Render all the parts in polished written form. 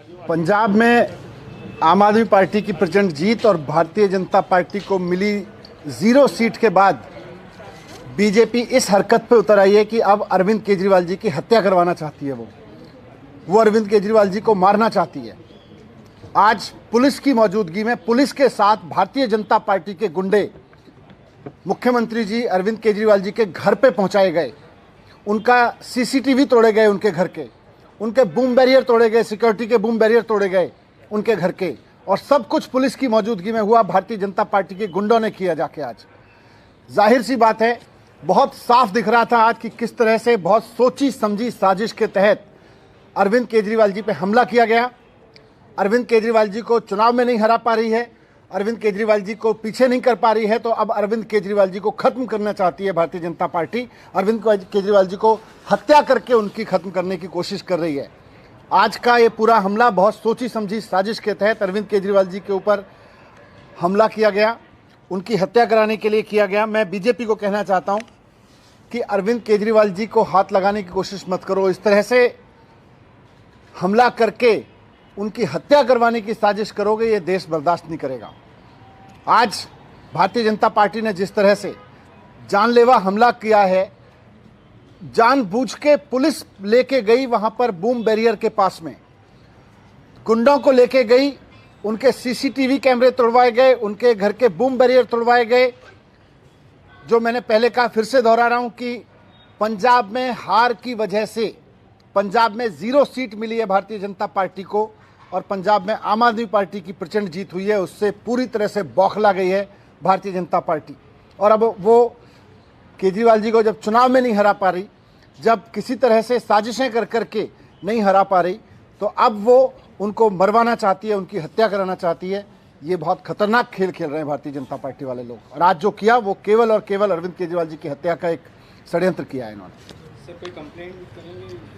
पंजाब में आम आदमी पार्टी की प्रचंड जीत और भारतीय जनता पार्टी को मिली 0 सीट के बाद बीजेपी इस हरकत पे उतर आई है कि अब अरविंद केजरीवाल जी की हत्या करवाना चाहती है। वो अरविंद केजरीवाल जी को मारना चाहती है। आज पुलिस की मौजूदगी में पुलिस के साथ भारतीय जनता पार्टी के गुंडे मुख्यमंत्री जी अरविंद केजरीवाल जी के घर पे पहुंचाए गए। उनका सीसीटीवी तोड़े गए, उनके घर के, उनके बूम बैरियर तोड़े गए, सिक्योरिटी के बूम बैरियर तोड़े गए उनके घर के, और सब कुछ पुलिस की मौजूदगी में हुआ। भारतीय जनता पार्टी के गुंडों ने किया जाके। आज जाहिर सी बात है, बहुत साफ दिख रहा था आज कि किस तरह से बहुत सोची समझी साजिश के तहत अरविंद केजरीवाल जी पे हमला किया गया। अरविंद केजरीवाल जी को चुनाव में नहीं हरा पा रही है, अरविंद केजरीवाल जी को पीछे नहीं कर पा रही है, तो अब अरविंद केजरीवाल जी को खत्म करना चाहती है भारतीय जनता पार्टी। अरविंद केजरीवाल जी को हत्या करके उनकी खत्म करने की कोशिश कर रही है। आज का ये पूरा हमला बहुत सोची समझी साजिश के तहत अरविंद केजरीवाल जी के ऊपर हमला किया गया, उनकी हत्या कराने के लिए किया गया। मैं बीजेपी को कहना चाहता हूं कि अरविंद केजरीवाल जी को हाथ लगाने की कोशिश मत करो। इस तरह से हमला करके उनकी हत्या करवाने की साजिश करोगे, ये देश बर्दाश्त नहीं करेगा। आज भारतीय जनता पार्टी ने जिस तरह से जानलेवा हमला किया है, जानबूझ के पुलिस लेके गई वहां पर बूम बैरियर के पास में, गुंडों को लेके गई, उनके सीसीटीवी कैमरे तोड़वाए गए, उनके घर के बूम बैरियर तोड़वाए गए। जो मैंने पहले कहा, फिर से दोहरा रहा हूं कि पंजाब में हार की वजह से, पंजाब में 0 सीट मिली है भारतीय जनता पार्टी को, और पंजाब में आम आदमी पार्टी की प्रचंड जीत हुई है। उससे पूरी तरह से बौखला गई है भारतीय जनता पार्टी। और अब वो केजरीवाल जी को जब चुनाव में नहीं हरा पा रही, जब किसी तरह से साजिशें कर करके नहीं हरा पा रही, तो अब वो उनको मरवाना चाहती है, उनकी हत्या कराना चाहती है। ये बहुत खतरनाक खेल खेल रहे हैं भारतीय जनता पार्टी वाले लोग। और आज जो किया वो केवल और केवल अरविंद केजरीवाल जी की हत्या का एक षड्यंत्र किया है इन्होंने। सर, कोई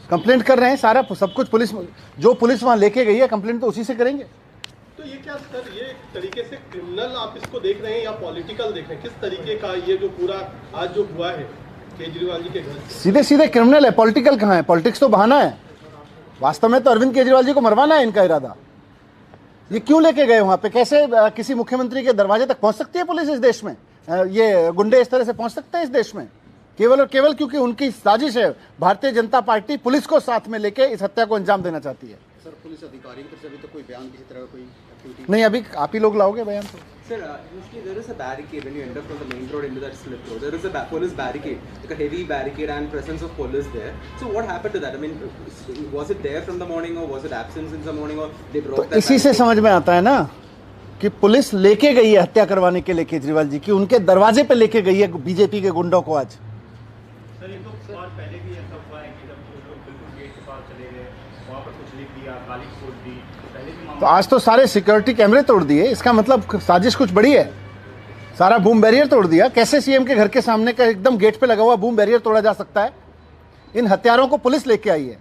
कंप्लेंट कर रहे हैं, सारा सब कुछ पुलिस, जो पुलिस वहां लेके गई है, कंप्लेंट तो उसी से करेंगे। तो ये क्या सर, ये एक तरीके से क्रिमिनल आप इसको देख रहे हैं या पॉलिटिकल देख रहे हैं? किस तरीके का ये जो पूरा आज जो हुआ है केजरीवाल जी के घर? सीधे सीधे क्रिमिनल है, पॉलिटिकल कहाँ है? पॉलिटिक्स तो बहाना है। वास्तव में तो अरविंद केजरीवाल जी को मरवाना है इनका इरादा। ये क्यों लेके गए वहां पे? कैसे किसी मुख्यमंत्री के दरवाजे तक पहुंच सकती है पुलिस इस देश में? ये गुंडे इस तरह से पहुंच सकते हैं इस देश में? केवल और केवल क्योंकि उनकी साजिश है। भारतीय जनता पार्टी पुलिस को साथ में लेके इस हत्या को अंजाम देना चाहती है। सर, पुलिस अधिकारी की तरफ से अभी तो कोई बयान किसी तरह कोई एक्टिविटी नहीं, अभी आप ही लोग लाओगे बयान तो। Sir, usually there is a barricade when you enter from the main road into that slip road. There is a police barricade, like a heavy barricade and presence of police there. So what happened to that? I mean, was it there from the morning or was it absent since the morning or they broke तो that इसी से समझ में आता है ना कि police लेके गई है हत्या करवाने के लिए केजरीवाल जी की, उनके दरवाजे पे लेके गई है बीजेपी के गुंडों को। आज सर, ये तो और पहले भी ऐसा हुआ है कि जब लोग बिल्कुल गेट के पास चले गए, वहाँ पर कुछ लिख दिया, गाली छोड़ दी, पहले भी तो आज तो सारे सिक्योरिटी कैमरे तोड़ दिए। इसका मतलब साजिश कुछ बड़ी है। सारा बूम बैरियर तोड़ दिया। कैसे सीएम के घर के सामने का एकदम गेट पे लगा हुआ बूम बैरियर तोड़ा जा सकता है? इन हत्यारों को पुलिस लेके आई है।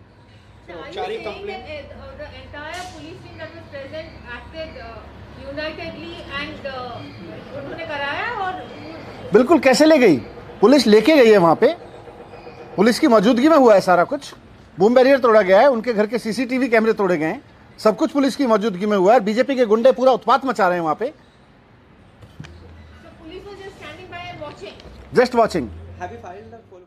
बिल्कुल, कैसे ले गई? पुलिस लेके गई है वहां पे, पुलिस की मौजूदगी में हुआ है सारा कुछ। बूम बैरियर तोड़ा गया है, उनके घर के सीसीटीवी कैमरे तोड़े गए हैं, सब कुछ पुलिस की मौजूदगी में हुआ है। बीजेपी के गुंडे पूरा उत्पात मचा रहे हैं वहां पे। Just watching. Have you filed a full